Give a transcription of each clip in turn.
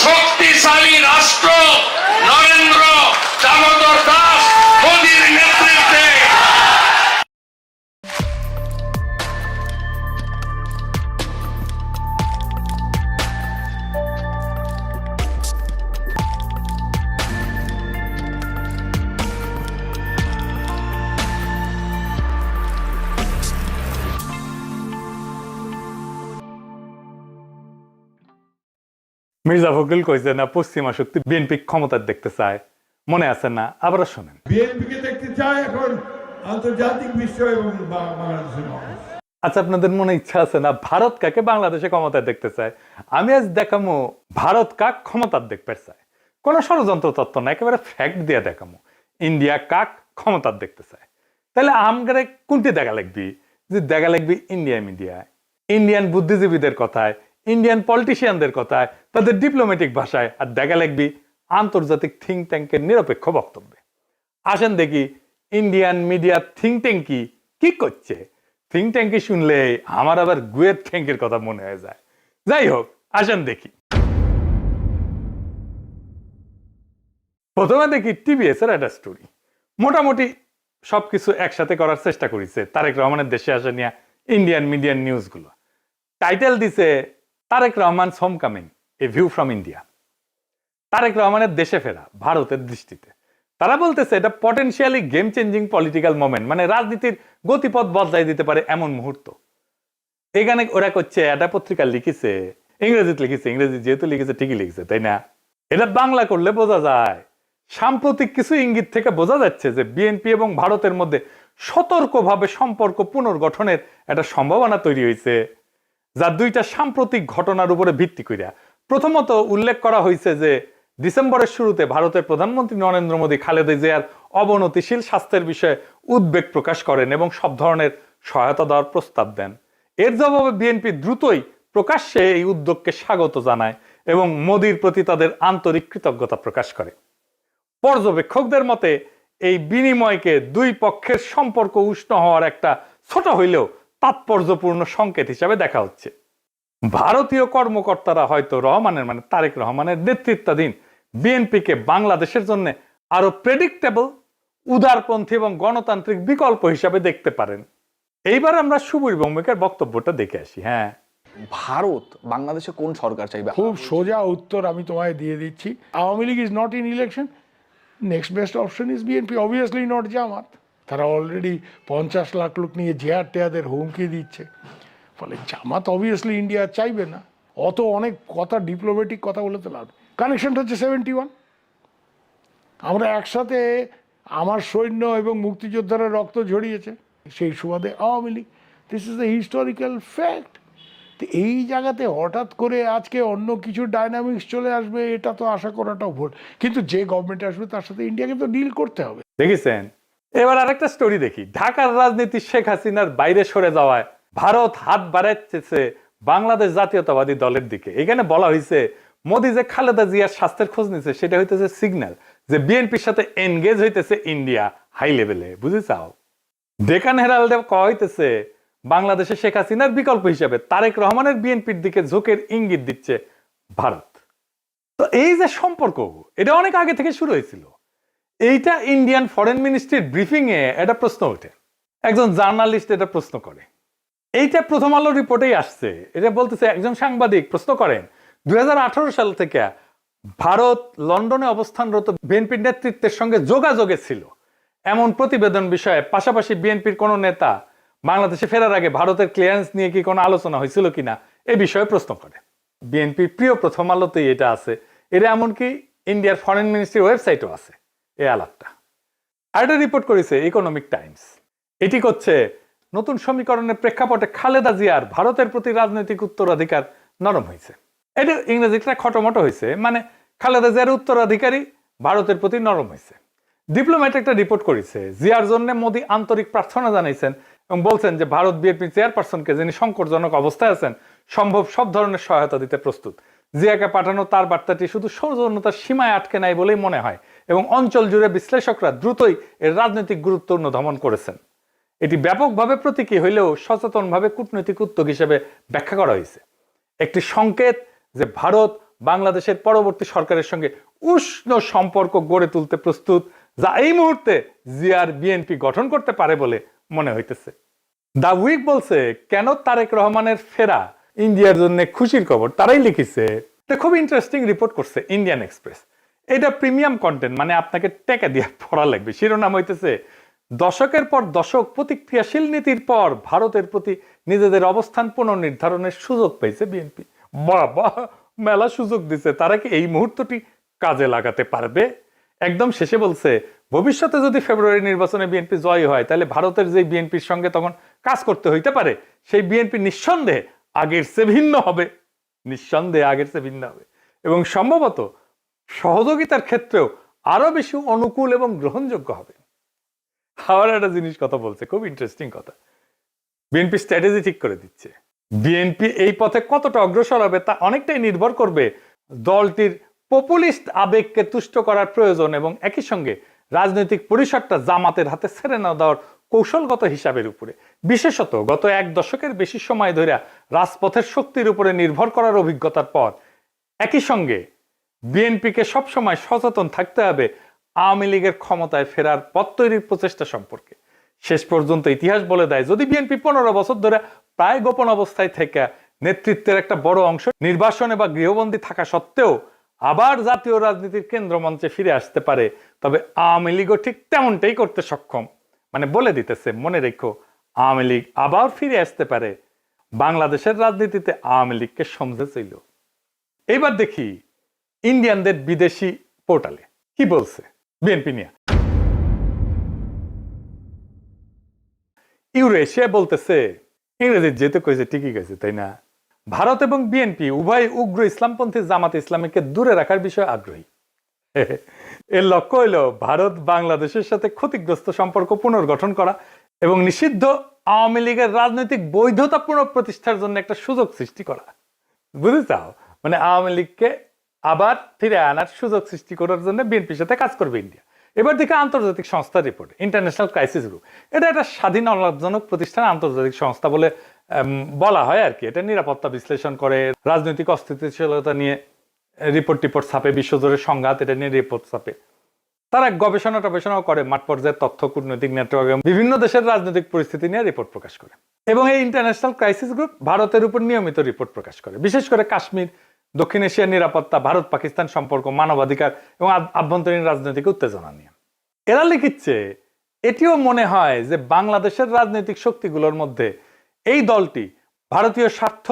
শক্তিশালী রাষ্ট্র নরেন্দ্র দামোদর দাস মোদীর নেতৃত্বে মির্জা ফখরুল কইছে না পশ্চিমা শক্তি বিএনপি ক্ষমতা দেখতে চায়, মনে আছে না? আবার শোনেন। বিএনপিকে দেখতে চায় এখন আন্তর্জাতিক বিশ্ব এবং বাংলাদেশের মানুষ। আচ্ছা, আপনাদের মনে ইচ্ছা আছে না ভারত কাকে বাংলাদেশে ক্ষমতায় দেখতে চায়? আমি আজ দেখামো ভারত কাক ক্ষমতার দেখতে চায়। কোন ষড়যন্ত্র তত্ত্ব না, একেবারে ফ্যাক্ট দিয়ে দেখামো ইন্ডিয়া কাক ক্ষমতার দেখতে চায়। তাহলে আমগারে কোনটি দেখা লাগবি? যে দেখা লাগবি ইন্ডিয়া মিডিয়ায়, ইন্ডিয়ান বুদ্ধিজীবীদের কথায়, ইন্ডিয়ান পলিটিশিয়ানদের কথায়, তাদের ডিপ্লোম্যাটিক ভাষায়, আর দেখা লাগবি আন্তর্জাতিক থিঙ্ক ট্যাঙ্কের নিরপেক্ষ বক্তব্যে। আসেন দেখি ইন্ডিয়ান মিডিয়া থিঙ্ক ট্যাঙ্ক কি করছে। থিঙ্ক ট্যাঙ্কি শুনলে আমার আবার গুয়ের ট্যাঙ্কের কথা মনে হয়ে যায়। যাই হোক, আসেন দেখি। প্রথমে দেখি টিভিএস এর একটা স্টোরি। মোটামুটি সবকিছু একসাথে করার চেষ্টা করেছে তারেক রহমানের দেশে আসা নিয়ে ইন্ডিয়ান মিডিয়ান নিউজ গুলো। টাইটেল দিছে Tarique Rahman homecoming, a view from India. Tarique রহমানের দেশে ফেরা ভারতের দৃষ্টিতে। তারা বলতেছে এটা potentially game changing political moment, মানে রাজনীতির গতিপথ বদলাই দিতে পারে এমন মুহূর্ত। এখানে ওরা করছে, এটা পত্রিকা লিখেছে, ইংরেজিতে লিখেছে, ইংরেজি যেহেতু লিখেছে ঠিকই লিখেছে, তাই না? এটা বাংলা করলে বোঝা যায়। সাম্প্রতিক কিছু ইঙ্গিত থেকে বোঝা যাচ্ছে যে বিএনপি এবং ভারতের মধ্যে সতর্কভাবে সম্পর্ক পুনর্গঠনের একটা সম্ভাবনা তৈরি হয়েছে, যা দুইটা সাম্প্রতিক ঘটনার উপরে ভিত্তি করিয়া। প্রথমত উল্লেখ করা হয়েছে যে ডিসেম্বরের শুরুতে ভারতের প্রধানমন্ত্রী নরেন্দ্র মোদী খালেদা জিয়ার অবনতিশীল স্বাস্থ্যের বিষয়ে উদ্বেগ প্রকাশ করেন এবং সব ধরনের সহায়তা দেওয়ার প্রস্তাব দেন। এর জবাবে বিএনপি দ্রুতই প্রকাশ্যে এই উদ্যোগকে স্বাগত জানায় এবং মোদীর প্রতি তাদের আন্তরিক কৃতজ্ঞতা প্রকাশ করে। পর্যবেক্ষকদের মতে এই বিনিময়কে দুই পক্ষের সম্পর্ক উষ্ণ হওয়ার একটা ছোট হইলেও তাৎপর্যপূর্ণ সংকেত হিসাবে দেখা হচ্ছে। ভারতীয় কর্মকর্তারা হয়তো রহমানের, মানে তারেক রহমানের নেতৃত্বাধীন বিএনপিকে বাংলাদেশের জন্য আরো প্রেডিক্টেবল, উদারপন্থী এবং গণতান্ত্রিক বিকল্প হিসাবে দেখতে পারেন। এইবার আমরা সুবীর ভৌমিকের বক্তব্যটা দেখে আসি। হ্যাঁ, ভারত বাংলাদেশে কোন সরকার চাইবে? খুব সোজা উত্তর আমি তোমায় দিয়ে দিচ্ছি। Awami League is not in election, next best option is BNP, obviously not Jamaat. তারা অলরেডি 50 লাখ লোক নিয়ে জেহার টেয়াদের হুমকি দিচ্ছে। ফলে জামাত অবভিয়াসলি ইন্ডিয়া চাইবে না। অত অনেক কথা, ডিপ্লোম্যাটিক কথা বলে তো লাভ। কানেকশনটা হচ্ছে 71। আমরা একসাথে, আমার সৈন্য এবং মুক্তিযোদ্ধারা রক্ত ঝরিয়েছে, সেই সুবাদে Awami League. This is the historical fact. তো এই জায়গাতে হঠাৎ করে আজকে অন্য কিছু ডাইনামিক্স চলে আসবে, এটা তো আশা করাটাও ভুল। কিন্তু যে গভর্নমেন্ট আসবে তার সাথে ইন্ডিয়াকে তো ডিল করতে হবে। দেখেছেন? এবার আরেকটা স্টোরি দেখি। ঢাকার রাজনীতি শেখ হাসিনার বাইরে সরে যাওয়ায় ভারত হাত বাড়াচ্ছে বাংলাদেশ জাতীয়তাবাদী দলের দিকে। এখানে বলা হয়েছে মোদী যে খালেদা জিয়ার স্বাস্থ্যের খোঁজ নিচ্ছে, সেটা হইতেছে সিগন্যাল যে বিএনপির সাথে এনগেজ হইতেছে ইন্ডিয়া হাই লেভেলে। বুঝে চাও? ডেকান হেরাল্ডে কয়া হইতেছে বাংলাদেশে শেখ হাসিনার বিকল্প হিসেবে তারেক রহমানের বিএনপির দিকে ঝোঁকের ইঙ্গিত দিচ্ছে ভারত। তো এই যে সম্পর্ক, এটা অনেক আগে থেকে শুরু হয়েছিল। এইটা ইন্ডিয়ান ফরেন মিনিস্ট্রির ব্রিফিং এ একটা প্রশ্ন ওঠে। একজন জার্নালিস্ট এটা প্রশ্ন করে। এইটা প্রথম আলো রিপোর্টেই আসছে। এটা বলতেছে, একজন সাংবাদিক প্রশ্ন করেন 2018 সাল থেকে ভারত লন্ডনে অবস্থানরত বিএনপির নেতৃত্বের সঙ্গে যোগাযোগে ছিল এমন প্রতিবেদন বিষয়ে, পাশাপাশি বিএনপির কোন নেতা বাংলাদেশে ফেরার আগে ভারতের ক্লিয়ারেন্স নিয়ে কি কোনো আলোচনা হয়েছিল কিনা এ বিষয়ে প্রশ্ন করে। বিএনপির প্রিয় প্রথম আলোতেই এটা আছে। এটা এমনকি ইন্ডিয়ার ফরেন মিনিস্ট্রির ওয়েবসাইটও আছে এই আলাপটা। আর এটা রিপোর্ট করেছে ইকোনমিক টাইমস। এটি করছে নতুন সমীকরণের প্রেক্ষাপটে খালেদা জিয়ার ভারতের প্রতি রাজনৈতিক উত্তরাধিকার নরম হয়েছে। এটা ইংরেজিটা খটোমটো হয়েছে, মানে খালেদা জিয়ার উত্তরাধিকারী ভারতের প্রতি নরম হয়েছে। ডিপ্লোম্যাট একটা রিপোর্ট করেছে, জিয়ার জন্য মোদী আন্তরিক প্রার্থনা জানাইছেন এবং বলছেন যে ভারত বিএনপি চেয়ারপারসনকে, যিনি সংকটজনক অবস্থায় আছেন, সম্ভব সব ধরনের সহায়তা দিতে প্রস্তুত। জিয়াকে পাঠানো তার বার্তাটি শুধু সৌজন্যতার সীমায় আটকে নাই বলেই মনে হয় এবং অঞ্চল জুড়ে বিশ্লেষকরা দ্রুতই এর রাজনৈতিক গুরুত্ব অনুধাবন করেছেন। এটি ব্যাপকভাবে প্রতীকী হইলেও সচেতনভাবে কূটনৈতিক উদ্যোগ হিসেবে ব্যাখ্যা করা হয়েছে। একটি সংকেত যে ভারত বাংলাদেশের পরবর্তী সরকারের সঙ্গে উষ্ণ সম্পর্ক গড়ে তুলতে প্রস্তুত, যা এই মুহূর্তে জিয়ার বিএনপি গঠন করতে পারে বলে মনে হইতেছে। দা উইক বলছে, কেন তারেক রহমানের ফেরা ইন্ডিয়ার জন্য খুশির খবর, তারাই লিখেছে। এটা খুব ইন্টারেস্টিং রিপোর্ট করছে ইন্ডিয়ান এক্সপ্রেস। এটা প্রিমিয়াম কন্টেন্ট, মানে আপনাকে টাকা দিয়ে পড়া লাগবে। শিরোনাম হইতেছে, দশকের পর দশক প্রতিক্রিয়াশীল নীতির পর ভারতের প্রতি নিজেদের অবস্থান পুনর্নির্ধারণের সুযোগ পেয়েছে বিএনপি। বাবা, মেলা সুযোগ দিছে, তারা কি এই মুহূর্তটি কাজে লাগাতে পারবে? একদম শেষে বলছে, ভবিষ্যতে যদি ফেব্রুয়ারি নির্বাচনে বিএনপি জয় হয়, তাহলে ভারতের যে বিএনপির সঙ্গে তখন কাজ করতে হইতে পারে, সেই বিএনপি নিঃসন্দেহে আগের চেয়ে ভিন্ন হবে, নিঃসন্দেহে আগের চেয়ে ভিন্ন হবে, এবং সম্ভবত সহযোগিতার ক্ষেত্রেও আরো বেশি অনুকূল এবং গ্রহণযোগ্য হবে। আবার একটা জিনিস কথা বলছে, খুব ইন্টারেস্টিং কথা। বিএনপি স্ট্র্যাটেজি ঠিক করে দিচ্ছে। বিএনপি এই পথে কতটা অগ্রসর হবে তা অনেকটাই নির্ভর করবে দলটির পপুলিস্ট আবেগকে তুষ্ট করার প্রয়োজন এবং একই সঙ্গে রাজনৈতিক পরিসরটা জামাতের হাতে ছেড়ে না দেওয়ার কৌশলগত হিসাবের উপরে। বিশেষত গত এক দশকের বেশি সময় ধরে রাজপথের শক্তির উপরে নির্ভর করার অভিজ্ঞতার পর একই সঙ্গে বিএনপিকে সবসময় সচেতন থাকতে হবে আওয়ামী লীগের ক্ষমতায় ফেরার পথ তৈরির প্রচেষ্টা সম্পর্কে। শেষ পর্যন্ত ইতিহাস বলে দেয়, যদি বিএনপি 15 বছর ধরে প্রায় গোপন অবস্থায় থেকে নেতৃত্বের একটা বড় অংশ নির্বাসনে বা গৃহবন্দী থাকা সত্ত্বেও আবার জাতীয় রাজনীতির কেন্দ্রমঞ্চে ফিরে আসতে পারে, তবে আওয়ামী লীগও ঠিক তেমনটাই করতে সক্ষম। মানে বলে দিতেছে, মনে রেখো, আওয়ামী লীগ আবার ফিরে আসতে পারে। বাংলাদেশের রাজনীতিতে আওয়ামী লীগকে সমঝেছিল। এইবার দেখি ইন্ডিয়ানদের বিদেশি পোর্টালে কি বলছে বিএনপি নিয়ে। ইউরেশিয়া বলতেছে, ইংরেজি যেতে কইছে ঠিকই কইছে, তাই না? ভারত এবং বিএনপি উভয় উগ্র ইসলামপন্থী জামাত ইসলামীকে দূরে রাখার বিষয়ে আগ্রহী। এর লক্ষ্য হইল ভারত বাংলাদেশের সাথে ক্ষতিগ্রস্ত সম্পর্ক পুনর্গঠন করা এবং নিষিদ্ধ আওয়ামী লীগের রাজনৈতিক বৈধতা পুনঃপ্রতিষ্ঠার জন্য একটা সুযোগ সৃষ্টি করা। বুঝতে চাও? মানে আওয়ামী লীগকে আবার ফিরে আনার সুযোগ সৃষ্টি করার জন্য বিএনপির সাথে কাজ করবে ইন্ডিয়া। এবার দেখে আন্তর্জাতিক সংস্থার রিপোর্ট, ইন্টারন্যাশনাল ক্রাইসিস গ্রুপ। এটা একটা স্বাধীন অলাভজনক প্রতিষ্ঠান, আন্তর্জাতিক সংস্থা বলে বলা হয় আর কি। এটা নিরাপত্তা বিশ্লেষণ করে, রাজনৈতিক অস্থিতিশীলতা নিয়ে রিপোর্ট ছাপে, বিশ্বজুড়ে সংঘাত এটা নিয়ে রিপোর্ট ছাপে। তারা গবেষণাও করে, মাঠ পর্যায়ে তথ্য, কূটনৈতিক নেটওয়ার্ক, বিভিন্ন দেশের রাজনৈতিক পরিস্থিতি নিয়ে রিপোর্ট প্রকাশ করে। এবং এই ইন্টারন্যাশনাল ক্রাইসিস গ্রুপ ভারতের উপর নিয়মিত রিপোর্ট প্রকাশ করে, বিশেষ করে কাশ্মীর, দক্ষিণ এশিয়ার নিরাপত্তা, ভারত পাকিস্তান সম্পর্ক, মানবাধিকার এবং আভ্যন্তরীণ রাজনৈতিক উত্তেজনা নিয়ে। এরা লিখিচ্ছে, এটিও মনে হয় যে বাংলাদেশের রাজনৈতিক শক্তিগুলোর মধ্যে এই দলটি ভারতীয় স্বার্থ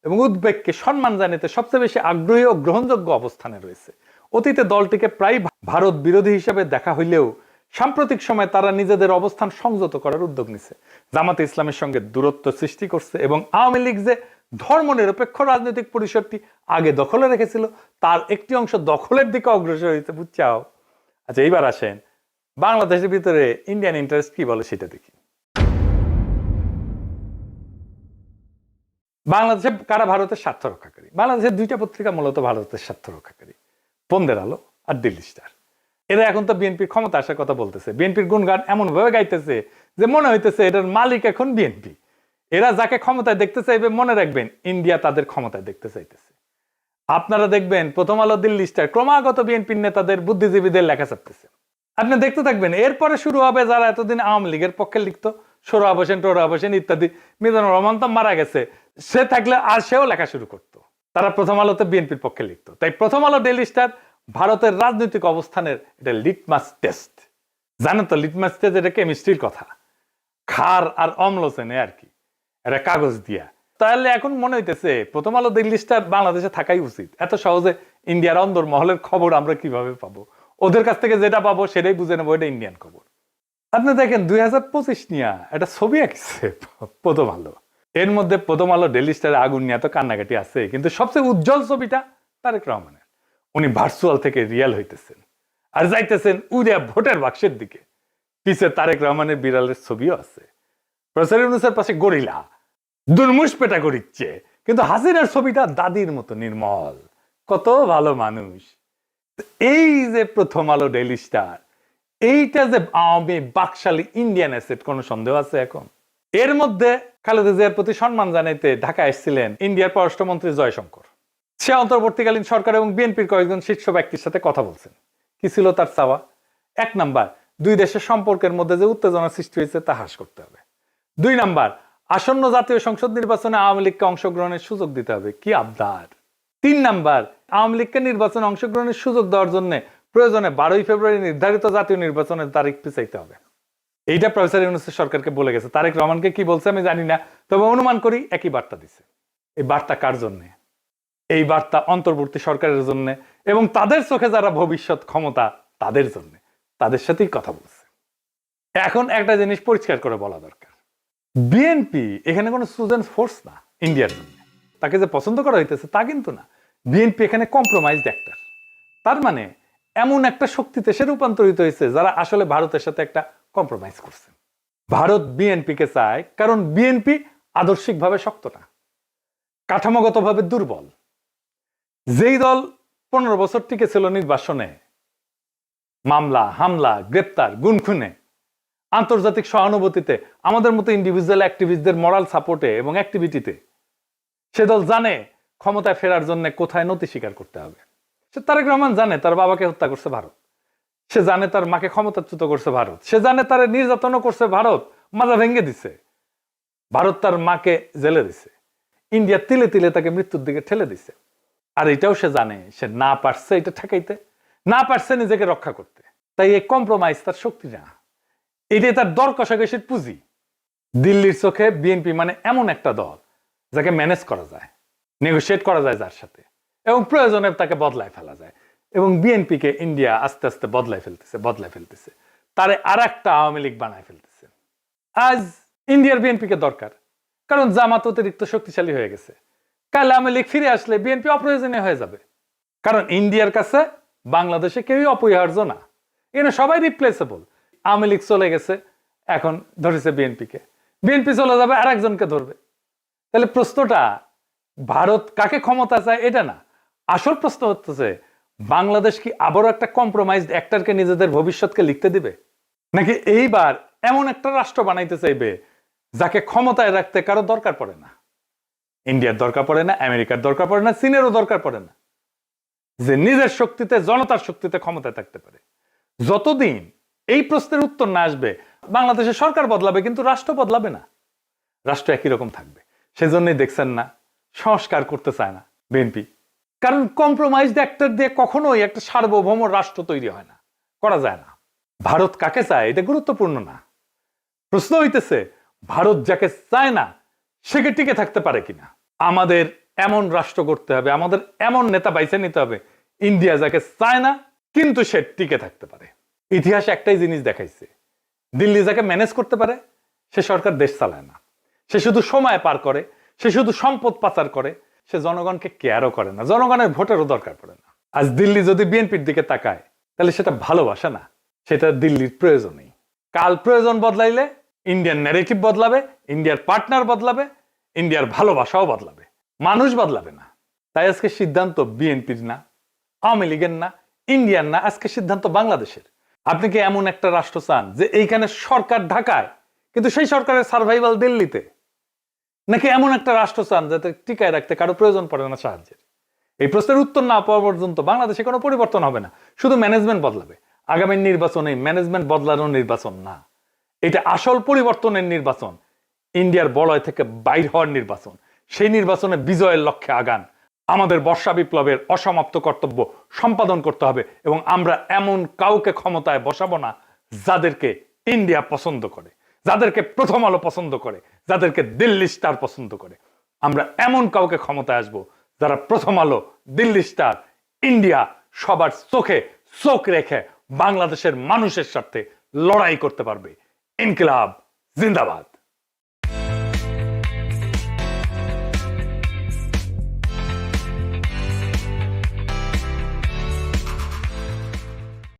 এবং উদ্বেগকে সম্মান জানাতে সবচেয়ে বেশি আগ্রহী ও গ্রহণযোগ্য অবস্থানে রয়েছে। অতীতে দলটিকে প্রায় ভারত বিরোধী হিসেবে দেখা হইলেও সাম্প্রতিক সময়ে তারা নিজেদের অবস্থান সংযত করার উদ্যোগ নিছে, জামাতে ইসলামের সঙ্গে দূরত্ব সৃষ্টি করছে এবং আওয়ামী লীগ যে ধর্মনিরপেক্ষ রাজনৈতিক পরিসরটি আগে দখলে রেখেছিল তার একটি অংশ দখলের দিকে অগ্রসর হয়েছে। বুঝছাও? আচ্ছা, এইবার আসেন বাংলাদেশের ভিতরে ইন্ডিয়ান ইন্টারেস্ট কি বলে সেটা দেখি। বাংলাদেশে কারা ভারতের স্বার্থ রক্ষাকারী? বাংলাদেশের দুইটা পত্রিকা মূলত ভারতের স্বার্থ রক্ষাকারী, বন্দের আলো আর দিল্লি স্টার। এরা এখন তো বিএনপির ক্ষমতা আসার কথা বলতেছে, বিএনপির গুণগান এমন ভাবে গাইতেছে যে মনে হইতেছে এটার মালিক এখন বিএনপি। এরা যাকে ক্ষমতায় দেখতে চাইবে, মনে রাখবেন ইন্ডিয়া তাদের ক্ষমতায় দেখতে চাইতেছে। আপনারা দেখবেন প্রথম আলো, দিল্লি স্টার ক্রমাগত বিএনপির নেতাদের, বুদ্ধিজীবীদের লেখা ছাপতেছে। আপনি দেখতে থাকবেন, এরপরে শুরু হবে যারা এতদিন আওয়ামী লীগের পক্ষে লিখতো, সোহরাব হোসেন, টোহরাব হোসেন ইত্যাদি। মিজানুর রহমান তো মারা গেছে, সে থাকলে আর সেও লেখা শুরু করতো। তারা প্রথম আলোতে বিএনপির পক্ষে লিখতো। তাই প্রথম আলো, ডেইলি স্টার ভারতের রাজনৈতিক অবস্থানের এটা লিটমাস টেস্ট। জানেন তো লিটমাস টেস্ট এটা কেমিস্ট্রির কথা, ক্ষার আর অম্ল চেনে আর কি, এটা কাগজ দিয়া। তাহলে এখন মনে হইতেছে প্রথম আলো, দিল্লি স্টার বাংলাদেশে থাকাই উচিত। এত সহজে ইন্ডিয়ার অন্দর মহলের খবর আমরা কিভাবে পাবো? ওদের কাছ থেকে যেটা পাবো সেটাই বুঝে নেবো এটা ইন্ডিয়ান খবর। আপনি দেখেন 2025 নিয়ে একটা ছবি আঁকছে প্রথম আলো। এর মধ্যে প্রথম আলো, ডেইলি স্টারে আগুন নিয়ে তো কান্নাকাটি আছে, কিন্তু সবচেয়ে উজ্জ্বল ছবিটা তারেক রহমানের। উনি ভার্চুয়াল থেকে রিয়াল হইতেছেন আর যাইতেছেন উড়িয়া ভোটের বাক্সের দিকে। পিছে তারেক রহমানের বিড়ালের ছবিও আছে। প্রফেসর ইউনূসের পাশে গরিলা দুর্মুষ পেটা করিচ্ছে, কিন্তু হাসিনার ছবিটা দাদির মতো নির্মল, কত ভালো মানুষ। এই যে প্রথম আলো, ডেইলি স্টার, এইটা যে আওয়ামী বাকশালী ইন্ডিয়ান অ্যাসেট, কোনো সন্দেহ আছে এখন? এর মধ্যে খালেদা জিয়ার প্রতি সম্মান জানাইতে ঢাকা এসেছিলেন ইন্ডিয়ার পররাষ্ট্রমন্ত্রী জয়শঙ্কর। সে অন্তর্বর্তীকালীন সরকার এবং বিএনপির কয়েকজন শীর্ষ ব্যক্তির সাথে কথা বলছেন। কি ছিল তার চাওয়া? 1 নাম্বার, দুই দেশের সম্পর্কের মধ্যে যে উত্তেজনা সৃষ্টি হয়েছে তা হ্রাস করতে হবে। 2 নাম্বার, আসন্ন জাতীয় সংসদ নির্বাচনে আওয়ামী লীগকে অংশগ্রহণের সুযোগ দিতে হবে। কি আবদার! 3 নাম্বার, আওয়ামী লীগকে নির্বাচনে অংশগ্রহণের সুযোগ দেওয়ার জন্য প্রয়োজনে 12ই ফেব্রুয়ারি নির্ধারিত জাতীয় নির্বাচনের তারিখ পিছাইতে হবে। এইটা প্রফেসর ইউনূস সরকারকে বলে গেছে। তারেক রহমানকে কি বলছে আমি জানি না, তবে অনুমান করি একই বার্তা দিছে। এই বার্তা কার জন্য? এই বার্তা অন্তর্বর্তী সরকারের জন্য এবং তাদের চোখে যারা ভবিষ্যৎ ক্ষমতা তাদের জন্য, তাদের সাথেই কথা বলছে। এখন একটা জিনিস পরিষ্কার করে বলা দরকার, বিএনপি এখানে কোনো চুজেন ফোর্স না ইন্ডিয়ার জন্য। তাকে যে পছন্দ করা হইতেছে তা কিন্তু না। বিএনপি এখানে কম্প্রোমাইজড অ্যাক্টর। তার মানে এমন একটা শক্তিতে সে রূপান্তরিত হয়েছে যারা আসলে ভারতের সাথে একটা কম্প্রোমাইজ করছে। ভারত বিএনপিকে চায় কারণ বিএনপি আদর্শিকভাবে শক্ত না, কাঠামোগতভাবে দুর্বল। যেই দল 15 বছর টিকে ছিল নির্বাসনে, মামলা হামলা গ্রেপ্তার গুনখুনে, আন্তর্জাতিক সহানুভূতিতে, আমাদের মতো ইন্ডিভিজুয়াল অ্যাক্টিভিস্টদের মরাল সাপোর্টে এবং অ্যাক্টিভিটিতে, সে দল জানে ক্ষমতায় ফেরার জন্য কোথায় নতি স্বীকার করতে হবে। সে তারেক রহমান জানে তার বাবাকে হত্যা করছে ভারত, সে জানে তার মাকে ক্ষমতাচ্যুত করছে ভারত, সে জানে তার নির্যাতনও করছে ভারত, মাজা ভেঙে দিছে ভারত, তার মাকে জেলে দিছে, ইন্ডিয়া তিলে তিলে তাকে মৃত্যুর দিকে ঠেলে দিছে। আর এটাও সে জানে সে না পারছে এটা ঠেকাইতে, না পারছে নিজেকে রক্ষা করতে। তাই এই কম্প্রোমাইজ তার শক্তি না, এটাই তার দর কষাকষির পুঁজি। দিল্লির চোখে বিএনপি মানে এমন একটা দল যাকে ম্যানেজ করা যায়, নেগোশিয়েট করা যায় যার সাথে, এবং প্রয়োজনে তাকে বদলায় ফেলা যায়। এবং বিএনপিকে ইন্ডিয়া আস্তে আস্তে বদলায় ফেলতেছে, তারে আর একটা আওয়ামী লীগ বানায় ফেলতেছে। আজ ইন্ডিয়ার বিএনপিকে দরকার, কারণ জামাত অতিরিক্ত শক্তিশালী হয়ে গেছে। কাল আওয়ামী লীগ ফিরে আসলে বিএনপি অপ্রয়োজনীয় হয়ে যাবে, কারণ ইন্ডিয়ার কাছে বাংলাদেশে কেউই অপরিহার্য না, এখানে সবাই রিপ্লেসেবল। আওয়ামী লীগ চলে গেছে, এখন ধরেছে বিএনপিকে, বিএনপি চলে যাবে আর একজনকে ধরবে। তাহলে প্রশ্নটা ভারত কাকে ক্ষমতা চায় এটা না, আসল প্রশ্ন হচ্ছে বাংলাদেশ কি আবারও একটা কম্প্রোমাইজড অ্যাক্টরকে নিজেদের ভবিষ্যৎকে লিখতে দিবে, নাকি এইবার এমন একটা রাষ্ট্র বানাইতে চাইবে যাকে ক্ষমতায় রাখতে কারো দরকার পড়ে না। ইন্ডিয়ার দরকার পড়ে না, আমেরিকার দরকার পড়ে না, চীনেরও দরকার পড়ে না, যে নিজের শক্তিতে জনতার শক্তিতে ক্ষমতায় থাকতে পারে। যতদিন এই প্রশ্নের উত্তর না আসবে বাংলাদেশের সরকার বদলাবে কিন্তু রাষ্ট্র বদলাবে না, রাষ্ট্র একই রকম থাকবে। সেজন্যই দেখছেন না সংস্কার করতে চায় না বিএনপি, কারণ কম্প্রোমাইজড অ্যাক্টর দিয়ে কখনোই একটা সার্বভৌম রাষ্ট্র তৈরি হয় না, করা যায় না। ভারত কাকে চায় এটা গুরুত্বপূর্ণ না, প্রশ্ন হইতেছে ভারত যাকে চায় না সে কি টিকে থাকতে পারে কিনা। আমাদের এমন রাষ্ট্র করতে হবে, আমাদের এমন নেতা বাইছে নিতে হবে ইন্ডিয়া যাকে চায় না কিন্তু সে টিকে থাকতে পারে। ইতিহাস একটাই জিনিস দেখাইছে, দিল্লি যাকে ম্যানেজ করতে পারে সে সরকার দেশ চালায় না, সে শুধু সময় পার করে, সে শুধু সম্পদ পাচার করে, সে জনগণকে কেয়ারও করে না, জনগণের ভোটেরও দরকার পড়ে না। আজ দিল্লি যদি বিএনপির দিকে তাকায় তাহলে সেটা ভালোবাসা না, সেটা দিল্লির প্রয়োজনই। কাল প্রয়োজন বদলাইলে ইন্ডিয়ান ন্যারেটিভ বদলাবে, ইন্ডিয়ার পার্টনার বদলাবে, ইন্ডিয়ার ভালোবাসাও বদলাবে, মানুষ বদলাবে না। তাই আজকে সিদ্ধান্ত বিএনপির না, আওয়ামী লীগের না, ইন্ডিয়ার না, আজকে সিদ্ধান্ত বাংলাদেশের। আপনি কি এমন একটা রাষ্ট্র চান যে এইখানে সরকার ঢাকায় কিন্তু সেই সরকারের সার্ভাইভাল দিল্লিতে, নাকি এমন একটা রাষ্ট্র চান যাতে টিকায় রাখতে কারো প্রয়োজন পড়ে না সাহায্যের? এই প্রশ্নের উত্তর না পাওয়া পর্যন্ত বাংলাদেশে কোনো পরিবর্তন হবে না, শুধু ম্যানেজমেন্ট বদলাবে। আগামী নির্বাচনে ম্যানেজমেন্ট বদলানোর নির্বাচন না, এটা আসল পরিবর্তনের নির্বাচন, ইন্ডিয়ার বলয় থেকে বাইর হওয়ার নির্বাচন। সেই নির্বাচনে বিজয়ের লক্ষ্যে আগান। আমাদের বর্ষা বিপ্লবের অসমাপ্ত কর্তব্য সম্পাদন করতে হবে এবং আমরা এমন কাউকে ক্ষমতায় বসাবো না যাদেরকে ইন্ডিয়া পছন্দ করে, যাদেরকে প্রথম আলো পছন্দ করে, যাদেরকে দিল্লি স্টার পছন্দ করে। আমরা এমন কাউকে ক্ষমতায় আসবো যারা প্রথম আলো, দিল্লি স্টার, ইন্ডিয়া সবার চোখে চোখ রেখে বাংলাদেশের মানুষের সাথে লড়াই করতে পারবে। ইনকিলাব জিন্দাবাদ।